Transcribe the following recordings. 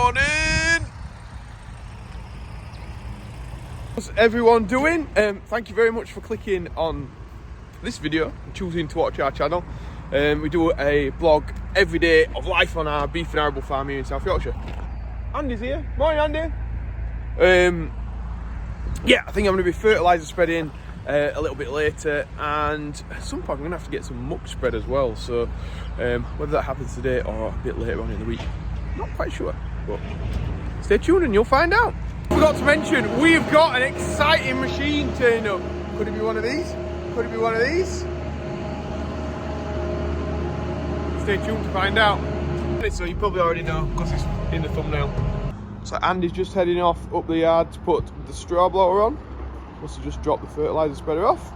morning. What's everyone doing? Thank you very much for clicking on this video and choosing to watch our channel. We do a blog every day of life on our beef and arable farm here in South Yorkshire. Andy's here. Morning, Andy. Yeah, I think I'm going to be fertiliser spreading a little bit later, and at some point I'm going to have to get some muck spread as well. So whether that happens today or a bit later on in the week, not quite sure. But stay tuned and you'll find out. Forgot to mention, we've got an exciting machine turning up. Could it be one of these? Could it be one of these? Stay tuned to find out. So you probably already know because it's in the thumbnail. So Andy's just heading off up the yard to put the straw blower on. Must have just dropped the fertiliser spreader off.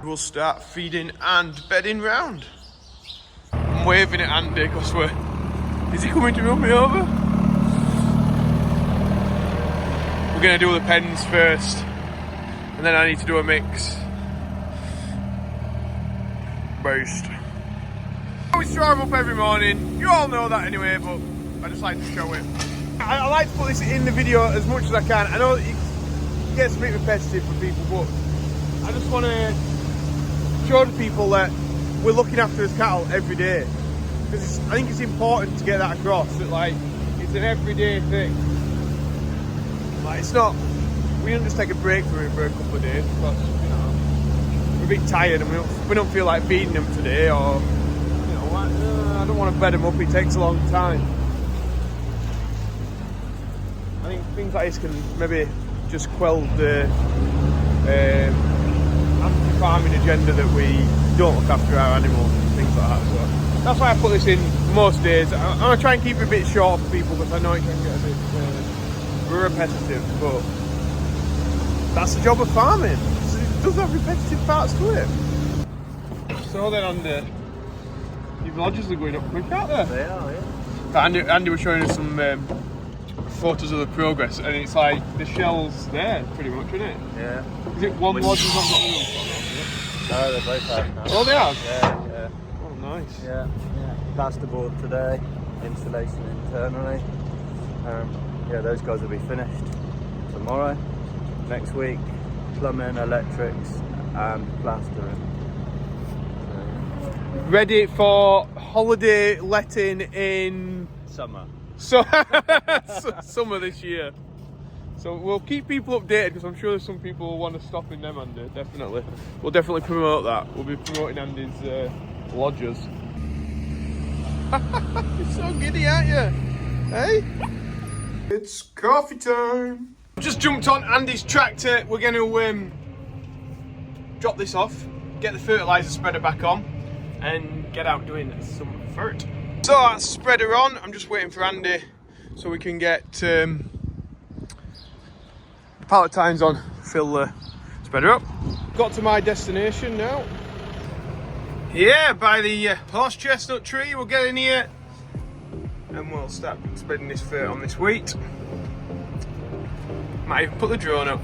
We'll start feeding and bedding round. I'm waving at Andy because is he coming to run me over? We're going to do the pens first, and then I need to do a mix. Based. We straw them up every morning. You all know that anyway, but I just like to show it. I like to put this in the video as much as I can. I know it gets a bit repetitive for people, but I just want to show the people that we're looking after his cattle every day. Because I think it's important to get that across, that like, it's an everyday thing. Like, it's not, we don't just take a break from it for a couple of days because, you know, we're a bit tired and we don't feel like feeding them today, or, you know, I don't want to bed them up, it takes a long time. I think things like this can maybe just quell the anti-farming agenda that we don't look after our animals and things like that. So that's why I put this in most days. I'm going to try and keep it a bit short for people because I know it can get a bit repetitive, but that's the job of farming. It does have repetitive parts to it. So then Andy, your lodges are going up quick, aren't they? They are, yeah. Andy was showing us some photos of the progress, and it's like the shell's there pretty much, isn't it? Yeah. Is it one lodge has not got the No, they both have now. Oh, they have? Yeah, yeah. Oh, nice. Yeah, yeah. Plasterboard today, insulation internally. Yeah, those guys will be finished tomorrow. Next week, plumbing, electrics, and plastering. Ready for holiday letting in Summer. so summer this year. So we'll keep people updated because I'm sure there's some people who want to stop in them, Andy. Definitely. We'll definitely promote that. We'll be promoting Andy's lodges. You're so giddy, aren't you? Hey? It's coffee time. I've just jumped on Andy's tractor. We're going to drop this off, get the fertiliser spreader back on, and get out doing some Fert. So that's spreader on. I'm just waiting for Andy so we can get the pallet tines on, fill the spreader up. Got to my destination now. Yeah, by the horse chestnut tree. We'll get in here and we'll start spreading this Fert on this wheat. Might even put the drone up.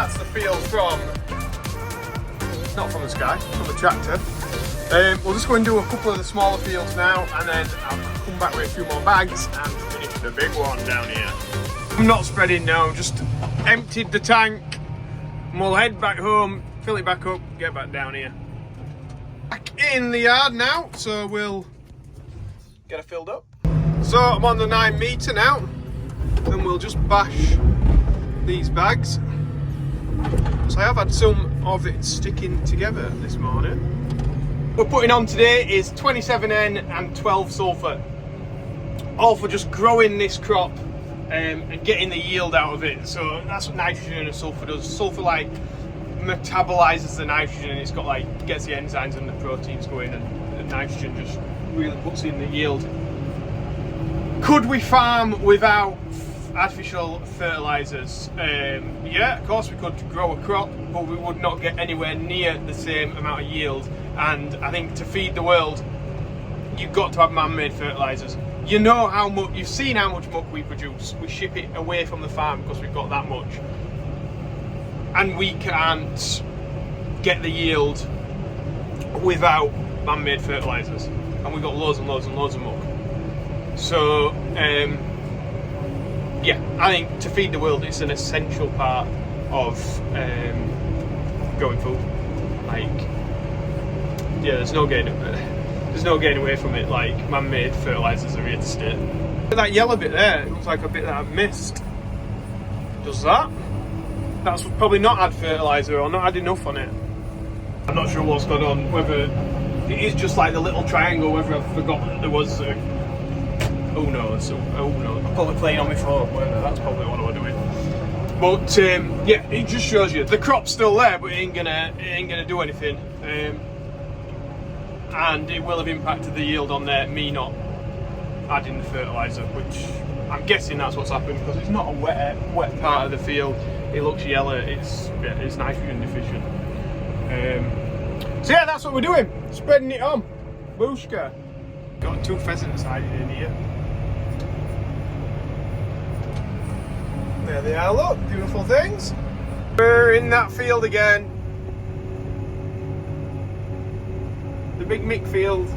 that's the field from, not from the sky, from the tractor. We'll just go and do a couple of the smaller fields now, and then I'll come back with a few more bags and finish the big one down here. I'm not spreading now, just emptied the tank, and we'll head back home, fill it back up, get back down here. Back in the yard now, so we'll get it filled up. So I'm on the 9 metre now, and we'll just bash these bags. So I have had some of it sticking together this morning. What we're putting on today is 27N and 12 sulphur, all for just growing this crop and getting the yield out of it. So that's what nitrogen and sulphur does. Sulphur like metabolizes the nitrogen, and it's got like gets the enzymes and the proteins going, and the nitrogen just really puts in the yield. Could we farm without artificial fertilizers? Yeah, of course we could grow a crop, but we would not get anywhere near the same amount of yield. And I think to feed the world, you've got to have man-made fertilizers. You know how much, you've seen how much muck we produce. We ship it away from the farm because we've got that much. And we can't get the yield without man-made fertilizers. And we've got loads and loads and loads of muck. So, yeah, I think to feed the world, it's an essential part of growing food. Like, yeah, there's no getting away from it. Like, man-made fertilizers are here to stay. That yellow bit there, it looks like a bit that I've missed. Does that? That's probably not had fertilizer or not had enough on it. I'm not sure what's gone on, whether it is just like the little triangle, whether I've forgotten that there was a, oh no, I'm probably playing on my phone, that's probably what I'm doing. But yeah, it just shows you the crop's still there, but it ain't gonna do anything. And it will have impacted the yield on there, me not adding the fertilizer, which I'm guessing that's what's happened, because it's not a wet part of the field. It looks yellow, it's nitrogen deficient. So yeah, that's what we're doing, spreading it on. Booshka. Got 2 pheasants hiding in here. There they are, look, beautiful things. We're in that field again. The Big Mick field.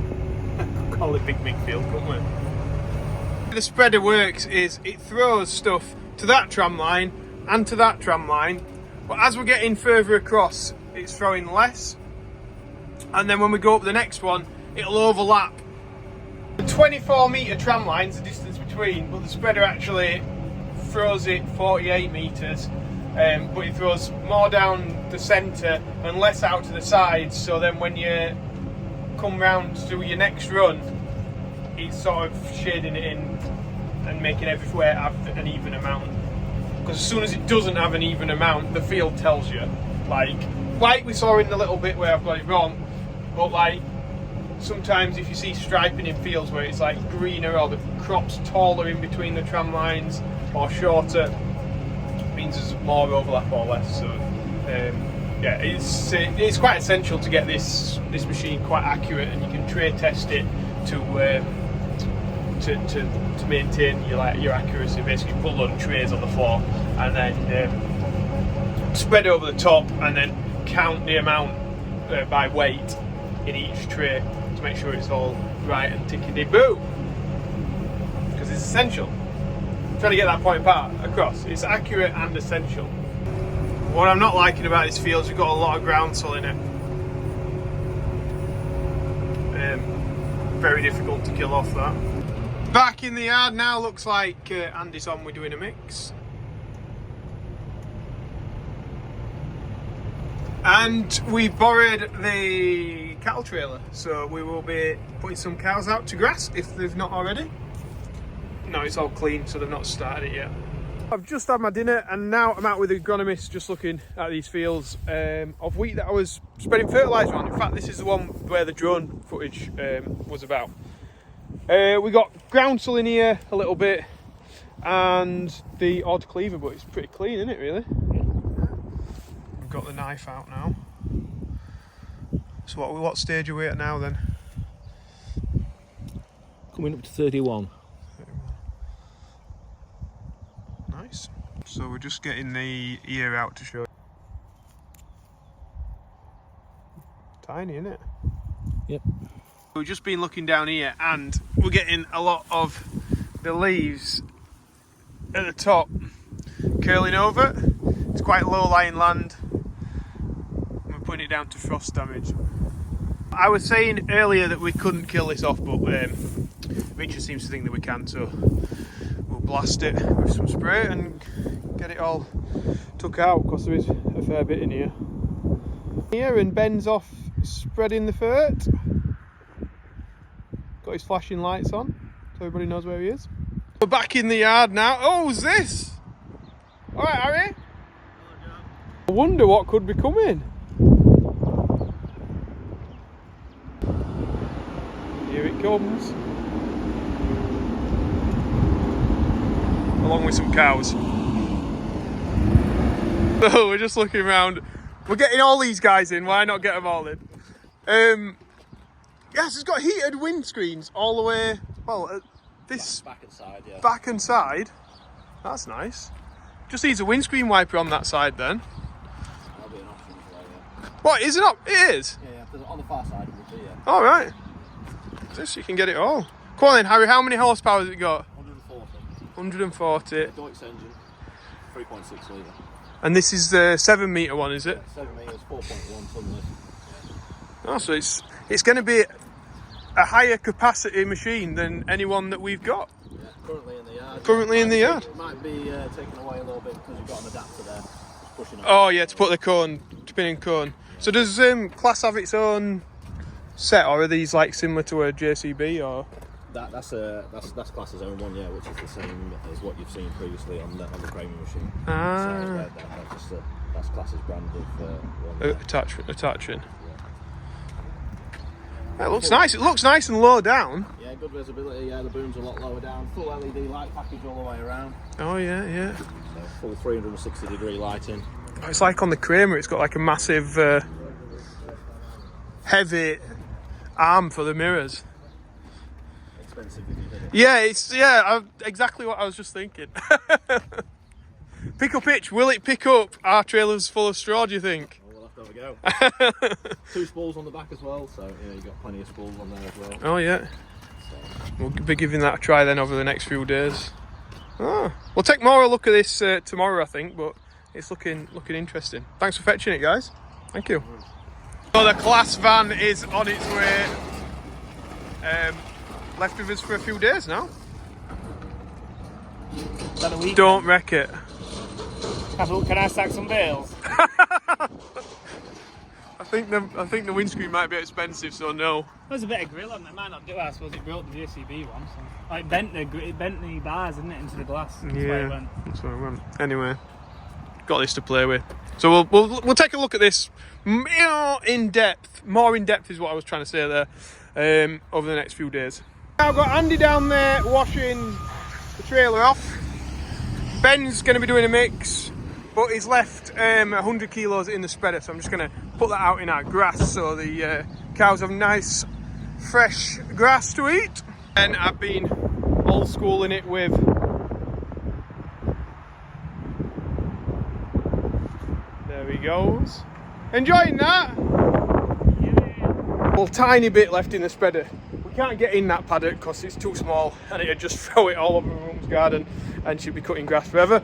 Call it Big Mick field, couldn't we? The spreader works is it throws stuff to that tram line and to that tram line, but as we're getting further across, it's throwing less. And then when we go up the next one, it'll overlap. The 24 metre tram line's the distance between, but the spreader actually throws it 48 metres, but it throws more down the centre and less out to the sides, so then when you come round to your next run, it's sort of shading it in and making everywhere have an even amount. Because as soon as it doesn't have an even amount, the field tells you. Like we saw in the little bit where I've got it wrong, but like sometimes if you see striping in fields where it's like greener or the crop's taller in between the tram lines or shorter, it means there's more overlap or less. So yeah, it's quite essential to get this machine quite accurate, and you can tray test it to maintain your accuracy. Basically, put a load of trays on the floor and then spread over the top, and then count the amount by weight in each tray to make sure it's all right and tickety-boo. Because it's essential. I'm trying to get that point part across. It's accurate and essential. What I'm not liking about this field is we've got a lot of groundsel in it. Very difficult to kill off that. Back in the yard now, looks like Andy's on, we're doing a mix. And we borrowed the cattle trailer, so we will be putting some cows out to grass if they've not already. No, it's all clean, so they've not started it yet. I've just had my dinner and now I'm out with the agronomist just looking at these fields of wheat that I was spreading fertiliser on. In fact, this is the one where the drone footage was about. We got groundsel in here a little bit and the odd cleaver, but it's pretty clean, isn't it, really? We've got the knife out now. So what stage are we at now then? Coming up to 31. Nice. So we're just getting the ear out to show. tiny, isn't it? Yep. We've just been looking down here and we're getting a lot of the leaves at the top curling over. It's quite low-lying land. We're putting it down to frost damage. I was saying earlier that we couldn't kill this off, but Richard seems to think that we can, so we'll blast it with some spray and get it all took out, because there is a fair bit in here. And Ben's off spreading the Fert. Got his flashing lights on, so everybody knows where he is. We're back in the yard now. Oh, who's this? Alright, Harry. I wonder what could be coming. Here it comes. Along with some cows. So we're just looking around. We're getting all these guys in. Why not get them all in? Yes, it's got heated windscreens all the way. Well, this Back and side, yeah. back and side. That's nice. Just needs a windscreen wiper on that side then. That'll be an option as well, yeah. What, is it up? It is? Yeah, because on the far side it would be, yeah. Alright. This, you can get it all. Come on then, Harry, how many horsepower has it got? 140. 140. Deutz engine, 3.6 litre. And this is the 7 metre one, is it? 7 metres, 4.1 tonne lift. Oh, so it's going to be a higher capacity machine than anyone that we've got. Yeah, currently in the yard. Currently in the yard. It might be taken away a little bit because you've got an adapter there. It's pushing up. Oh yeah, to put the cone, spinning cone. So does Class have its own set, or are these like similar to a JCB or? That's Class's own one, yeah, which is the same as what you've seen previously on the framing machine. Ah. So that's Class's brand of one. Attaching. That looks nice. It looks nice and low down. Yeah, good visibility. Yeah, the boom's a lot lower down. Full LED light package all the way around. Oh yeah. So full 360-degree lighting. It's like on the Kramer. It's got like a massive, heavy arm for the mirrors. Expensive if you hit it. Yeah, exactly what I was just thinking. Pick up itch. Will it pick up our trailers full of straw? Do you think? We'll have to have a go. 2 spools on the back as well, so yeah, you've got plenty of spools on there as well. Oh yeah. So. We'll be giving that a try then over the next few days. Oh, we'll take more a look at this tomorrow, I think, but it's looking interesting. Thanks for fetching it, guys. Thank you. So the Class van is on its way. Left with us for a few days now. Is that a week? Don't wreck it. Can I stack some bales? I think the windscreen might be expensive, so no. There's a bit of grill on it. It might not do it. I suppose it broke the JCB one. So. Oh, it bent the bars, didn't it, into the glass? That's why it went. That's where it went. Anyway, got this to play with. So we'll take a look at this, in depth. More in depth is what I was trying to say there. Over the next few days. I've got Andy down there washing the trailer off. Ben's going to be doing a mix, but he's left 100 kilos in the spreader, so I'm just going to put that out in our grass so the cows have nice fresh grass to eat. And I've been old schooling it with there he goes. Enjoying that? Yeah. Well, tiny bit left in the spreader. We can't get in that paddock because it's too small and it'd just throw it all over Room's garden and she'd be cutting grass forever.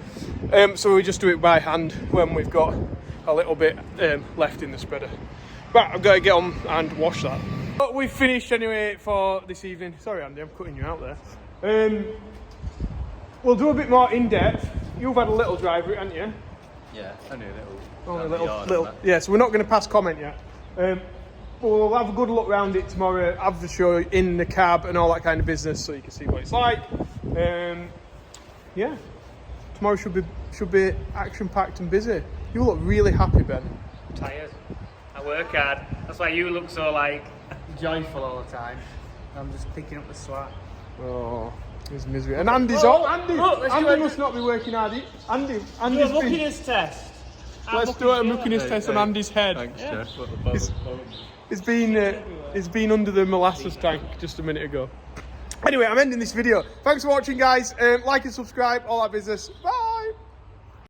So we just do it by hand when we've got a little bit left in the spreader. But I've got to get on and wash that. But we've finished anyway for this evening. Sorry Andy, I'm cutting you out there. We'll do a bit more in depth. You've had a little drive route, haven't you? Yeah, only a little. Only a little. Yeah, so we're not going to pass comment yet. We'll have a good look around it tomorrow, have the show in the cab and all that kind of business so you can see what it's like. Yeah, tomorrow should be action-packed and busy. You look really happy, Ben. I'm tired. I work hard. That's why you look so like joyful all the time. I'm just picking up the slack. Oh, there's misery. And Andy must not be working hard. Andy's You're looking at his test. Let's do a muckiness test on Andy's head. Thanks, Yeah. Jeff. It's been under the molasses tank just a minute ago. Anyway, I'm ending this video. Thanks for watching, guys. Like and subscribe, all that business. Bye.